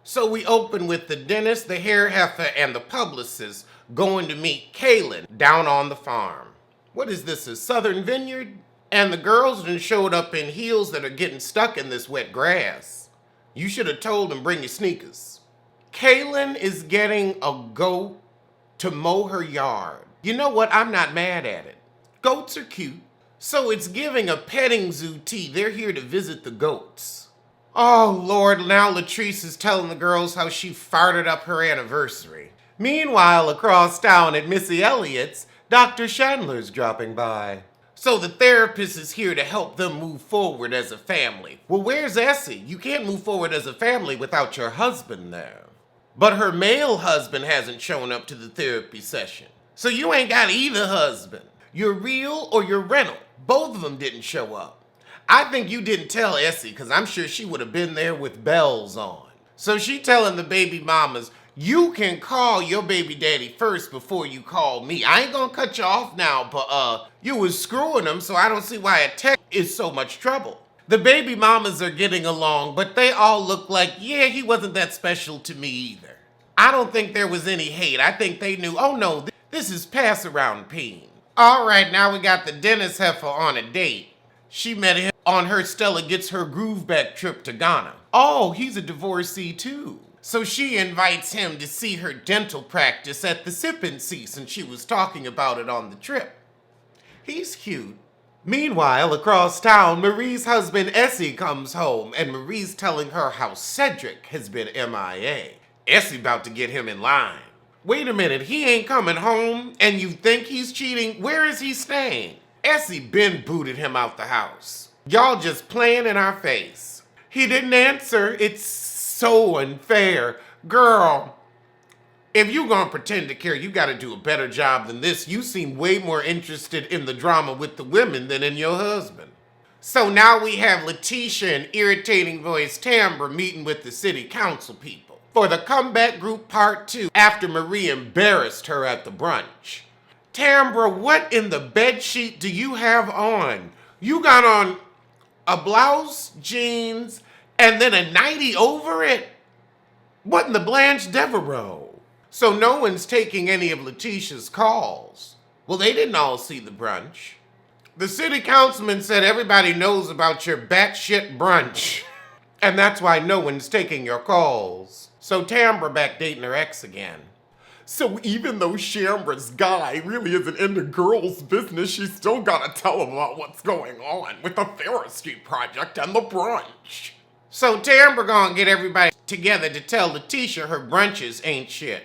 So we open with the dentist, the hair heifer, and the publicist going to meet Kaylin down on the farm. What is this, a southern vineyard? And the girls done showed up in heels that are getting stuck in this wet grass. You should have told them bring your sneakers. Kaylin is getting a goat to mow her yard. You know what? I'm not mad at it. Goats are cute. So it's giving a petting zoo tea. They're here to visit the goats. Oh, Lord, now Latrice is telling the girls how she farted up her anniversary. Meanwhile, across town at Missy Elliott's, Dr. Chandler's dropping by. So the therapist is here to help them move forward as a family. Well, where's Essie? You can't move forward as a family without your husband there. But her male husband hasn't shown up to the therapy session. So you ain't got either husband. Your real or your rental. Both of them didn't show up. I think you didn't tell Essie, because I'm sure she would have been there with bells on. So she telling the baby mamas, you can call your baby daddy first before you call me. I ain't gonna cut you off now, but you was screwing him, so I don't see why a text is so much trouble. The baby mamas are getting along, but they all look like, yeah, he wasn't that special to me either. I don't think there was any hate. I think they knew, oh no, this is pass around peen. All right, now we got the dentist heifer on a date. She met him on her Stella Gets Her Groove Back trip to Ghana. Oh, he's a divorcee too. So she invites him to see her dental practice at the Sippin' Sea since she was talking about it on the trip. He's cute. Meanwhile, across town, Marie's husband Essie comes home and Marie's telling her how Cedric has been MIA. Essie about to get him in line. Wait a minute, he ain't coming home and you think he's cheating? Where is he staying? Essie been booted him out the house. Y'all just playing in our face. He didn't answer. It's so unfair. Girl, if you gonna pretend to care, you gotta do a better job than this. You seem way more interested in the drama with the women than in your husband. So now we have Letitia and irritating voice Tambra meeting with the city council people for the comeback group part 2 after Marie embarrassed her at the brunch. Tambra, what in the bedsheet do you have on? You got on a blouse, jeans, and then a nightie over it? What in the Blanche Devereaux? So no one's taking any of Letitia's calls. Well, they didn't all see the brunch. The city councilman said everybody knows about your batshit brunch. And that's why no one's taking your calls. So Tambra back dating her ex again. So even though Shambra's guy really isn't into girls' business, she's still gotta tell him about what's going on with the Ferris Street project and the brunch. So Tambra gonna get everybody together to tell Letitia her brunches ain't shit.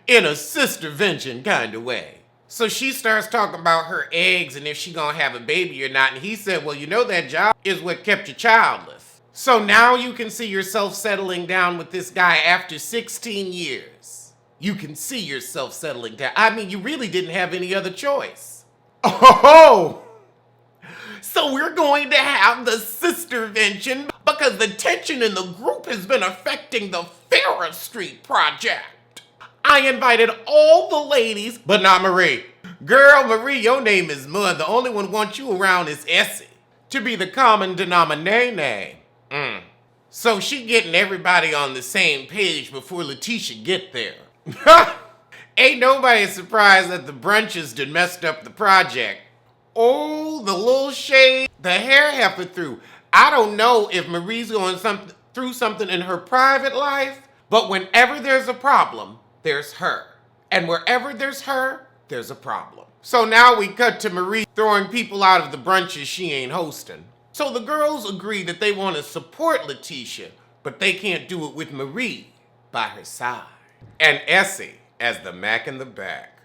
In a sister vengeance kind of way. So she starts talking about her eggs and if she gonna have a baby or not. And he said, well, you know that job is what kept you childless. So now you can see yourself settling down with this guy after 16 years. You can see yourself settling down. I mean, you really didn't have any other choice. Oh! So we're going to have the sistervention because the tension in the group has been affecting the Ferris Street project. I invited all the ladies, but not Marie. Girl, Marie, your name is Mud. The only one wants you around is Essie to be the common denominator. So she getting everybody on the same page before Letitia get there. Ain't nobody surprised that the brunches done messed up the project. Oh, the little shade the hair heifer through. I don't know if Marie's going through something in her private life, but whenever there's a problem, there's her. And wherever there's her, there's a problem. So now we cut to Marie throwing people out of the brunches she ain't hosting. So the girls agree that they want to support Letitia, but they can't do it with Marie by her side. And Essie as the Mac in the back.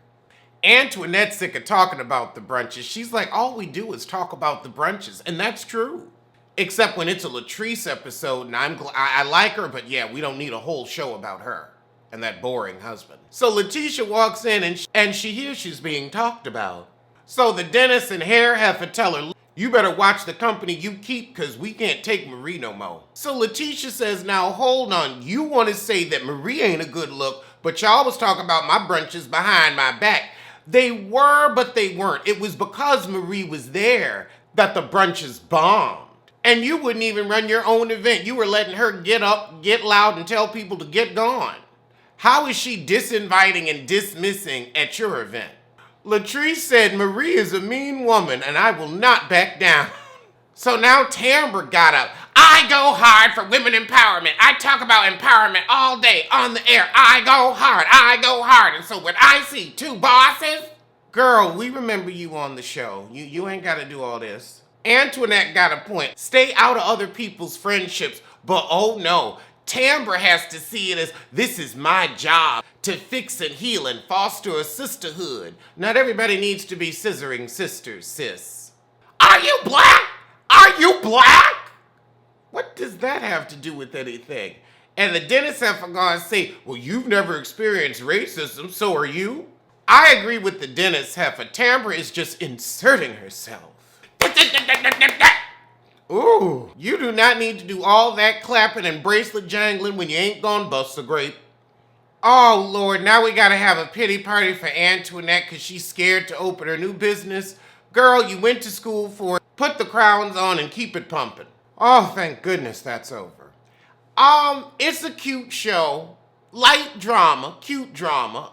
Antoinette's sick of talking about the brunches. She's like, all we do is talk about the brunches, and that's true. Except when it's a Latrice episode, and I like her, but yeah, we don't need a whole show about her and that boring husband. So Letitia walks in and she hears she's being talked about. So the dentist and hair heifer tell her, you better watch the company you keep because we can't take Marie no more. So Letitia says, now hold on, you want to say that Marie ain't a good look, but y'all was talking about my brunches behind my back. They were, but they weren't. It was because Marie was there that the brunches bombed. And you wouldn't even run your own event. You were letting her get up, get loud, and tell people to get gone. How is she disinviting and dismissing at your event? Latrice said, Marie is a mean woman and I will not back down. So now Tamra got up. I go hard for women empowerment. I talk about empowerment all day on the air. I go hard. I go hard. And so when I see two bosses, girl, we remember you on the show. You ain't got to do all this. Antoinette got a point. Stay out of other people's friendships. But oh no, Tamra has to see it as this is my job to fix and heal and foster a sisterhood. Not everybody needs to be scissoring sisters, sis. Are you black? Are you black? What does that have to do with anything? And the dentists have gone and say, well, you've never experienced racism, so are you? I agree with the dentist heifer. Tamra is just inserting herself. Ooh, you do not need to do all that clapping and bracelet jangling when you ain't gonna bust a grape. Oh, Lord, now we gotta have a pity party for Antoinette because she's scared to open her new business. Girl, you went to school for it. Put the crowns on and keep it pumping. Oh, thank goodness that's over. It's a cute show. Light drama, cute drama.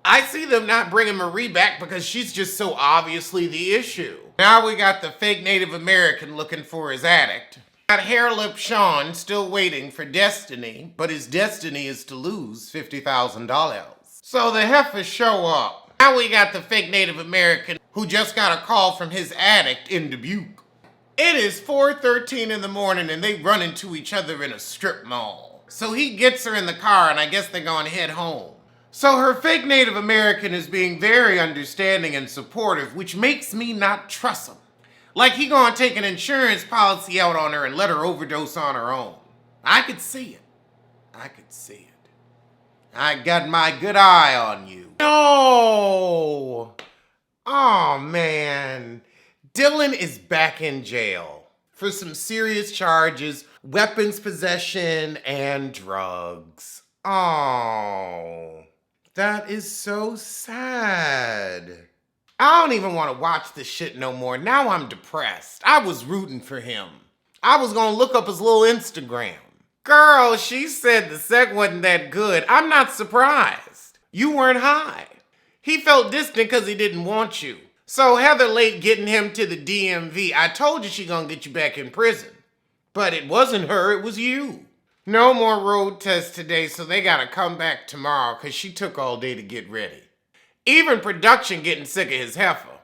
I see them not bringing Marie back because she's just so obviously the issue. Now we got the fake Native American looking for his addict. Got Hair Lip Sean still waiting for destiny, but his destiny is to lose $50,000. So the heifers show up. Now we got the fake Native American who just got a call from his addict in Dubuque. It is 4:13 in the morning and they run into each other in a strip mall. So he gets her in the car and I guess they're gonna head home. So her fake Native American is being very understanding and supportive, which makes me not trust him. Like he gonna take an insurance policy out on her and let her overdose on her own. I could see it. I could see it. I got my good eye on you. No! Oh man. Dylan is back in jail for some serious charges, weapons possession, and drugs. Oh. That is so sad. I don't even want to watch this shit no more. Now I'm depressed. I was rooting for him. I was gonna look up his little Instagram. Girl, she said the sex wasn't that good. I'm not surprised. You weren't high. He felt distant because he didn't want you. So Heather late getting him to the DMV. I told you she gonna get you back in prison. But it wasn't her, it was you. No more road tests today, so they gotta come back tomorrow because she took all day to get ready. Even production getting sick of his heifer.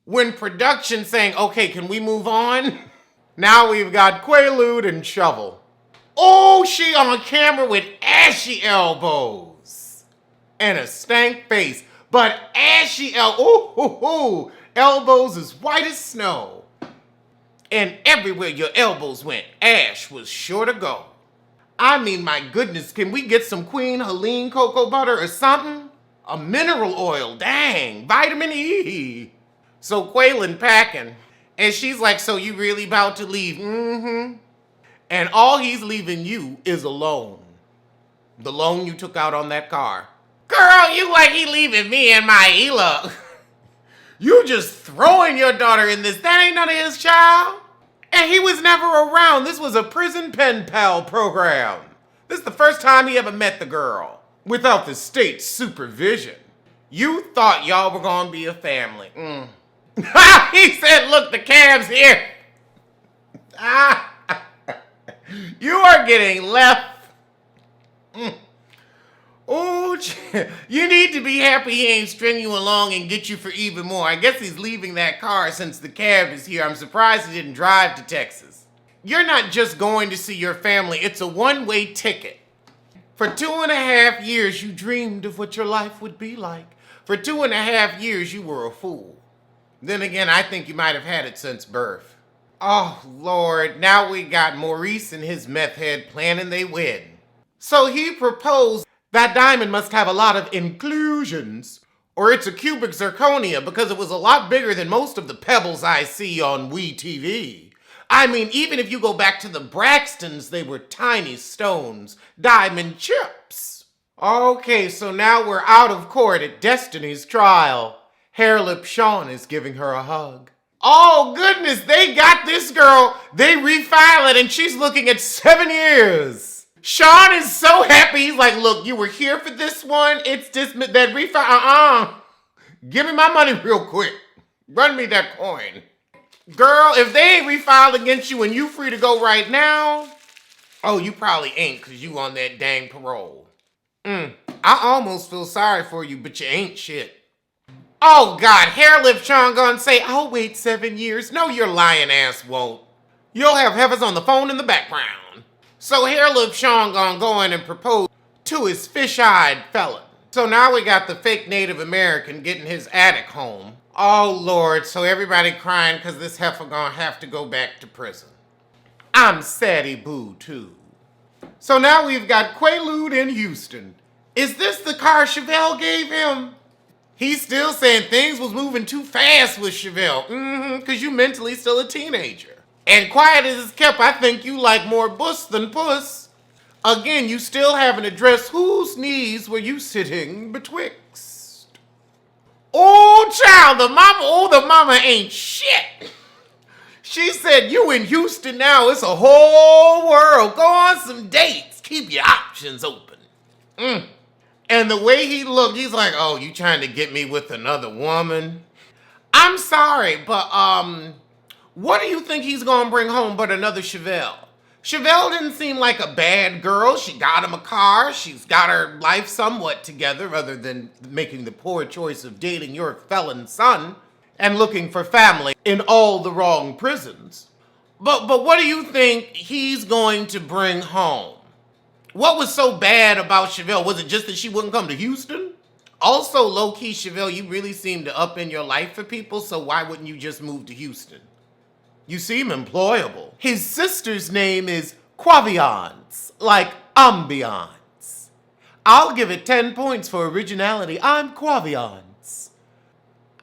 When production saying, okay, can we move on? Now we've got Quaalude and Shovel. Oh, she on camera with ashy elbows. And a stank face, but ashy elbows as white as snow. And everywhere your elbows went, ash was sure to go. I mean, my goodness, can we get some Queen Helene cocoa butter or something? A mineral oil, dang, vitamin E. So Quaylen packing, and she's like, so you really about to leave? Mm-hmm. And all he's leaving you is a loan. The loan you took out on that car. Girl, you like he leaving me and my Ela. You just throwing your daughter in this. That ain't none of his child. And he was never around. This was a prison pen pal program. This is the first time he ever met the girl without the state's supervision. You thought y'all were gonna be a family. He said, look, the cab's here. You are getting left. Oh, you need to be happy he ain't string you along and get you for even more. I guess he's leaving that car since the cab is here. I'm surprised he didn't drive to Texas. You're not just going to see your family. It's a one-way ticket. For 2.5 years, you dreamed of what your life would be like. For 2.5 years, you were a fool. Then again, I think you might have had it since birth. Oh, Lord. Now we got Maurice and his meth head planning they win. So he proposed that diamond must have a lot of inclusions, or it's a cubic zirconia because it was a lot bigger than most of the pebbles I see on WeTV. I mean, even if you go back to the Braxtons, they were tiny stones, diamond chips. Okay, so now we're out of court at Destiny's trial. Hair Lip Sean is giving her a hug. Oh, goodness, they got this girl. They refile it, and she's looking at 7 years. Sean is so happy. He's like, look, you were here for this one. It's just that refile. Give me my money real quick. Run me that coin. Girl, if they ain't refiled against you and you free to go right now, oh, you probably ain't because you on that dang parole. I almost feel sorry for you, but you ain't shit. Oh, God, Hairlip Sean gonna say, I'll wait 7 years. No, your lying ass won't. You'll have heifers on the phone in the background. So Hairlip Sean gonna go in and propose to his fish-eyed fella. So now we got the fake Native American getting his attic home. Oh, Lord, so everybody crying because this heifer gonna have to go back to prison. I'm Sadie Boo, too. So now we've got Quaalude in Houston. Is this the car Chevelle gave him? He's still saying things was moving too fast with Chevelle. Because you mentally still a teenager. And quiet as it's kept, I think you like more bus than puss. Again, you still haven't addressed whose knees were you sitting betwixt. Oh, child, the mama ain't shit. She said, you in Houston now, it's a whole world. Go on some dates. Keep your options open. And the way he looked, he's like, oh, you trying to get me with another woman? I'm sorry, but what do you think he's gonna bring home but another Chevelle? Chevelle didn't seem like a bad girl. She got him a car. She's got her life somewhat together, other than making the poor choice of dating your felon son and looking for family in all the wrong prisons. But what do you think he's going to bring home? What was so bad about Chevelle? Was it just that she wouldn't come to Houston? Also, low-key, Chevelle, you really seem to up in your life for people, so why wouldn't you just move to Houston? You seem employable. His sister's name is Quaviance, like ambiance. I'll give it 10 points for originality. I'm Quaviance.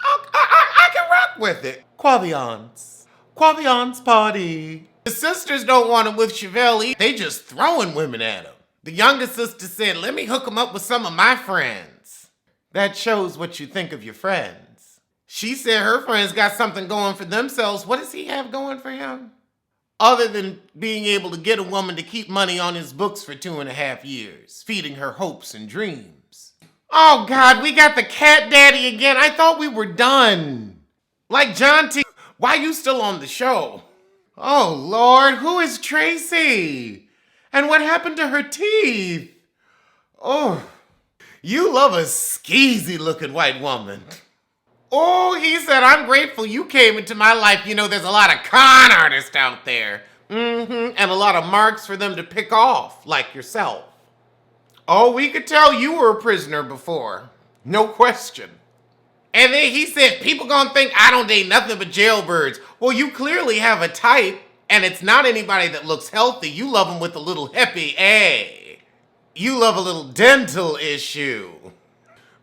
I can rock with it. Quaviance. Quaviance party. The sisters don't want him with Chevelle either. They just throwing women at him. The youngest sister said, let me hook him up with some of my friends. That shows what you think of your friends. She said her friends got something going for themselves. What does he have going for him? Other than being able to get a woman to keep money on his books for 2.5 years, feeding her hopes and dreams. Oh, God, we got the cat daddy again. I thought we were done. Like John T. Why you still on the show? Oh, Lord, who is Tracy? And what happened to her teeth? Oh, you love a skeezy-looking white woman. Oh, he said, I'm grateful you came into my life. You know, there's a lot of con artists out there. And a lot of marks for them to pick off, like yourself. Oh, we could tell you were a prisoner before. No question. And then he said, people gonna think I don't date nothing but jailbirds. Well, you clearly have a type, and it's not anybody that looks healthy. You love them with a little happy A. You love a little dental issue.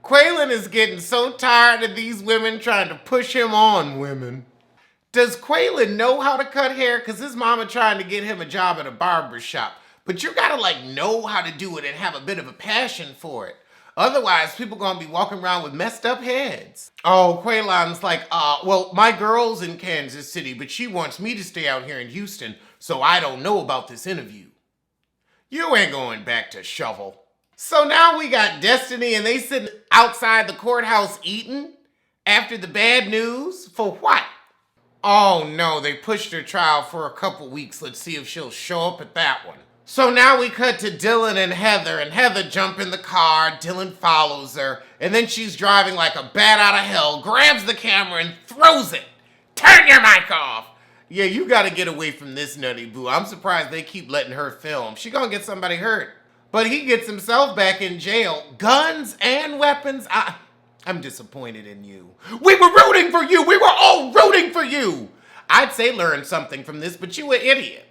Quaylon is getting so tired of these women trying to push him on women. Does Quaylon know how to cut hair? Because his mama trying to get him a job at a barber shop. But you gotta know how to do it and have a bit of a passion for it. Otherwise, people gonna be walking around with messed up heads. Oh, Quaylon's like, well, my girl's in Kansas City, but she wants me to stay out here in Houston, so I don't know about this interview. You ain't going back to Shovel. So now we got Destiny and they sitting outside the courthouse eating after the bad news. For what? Oh no, they pushed her trial for a couple weeks. Let's see if she'll show up at that one. So now we cut to Dylan and Heather jump in the car, Dylan follows her, and then she's driving like a bat out of hell, grabs the camera and throws it. Turn your mic off. Yeah, you gotta get away from this nutty boo. I'm surprised they keep letting her film. She gonna get somebody hurt. But he gets himself back in jail. Guns and weapons. I'm disappointed in you. We were rooting for you. We were all rooting for you. I'd say learn something from this, but you an idiot.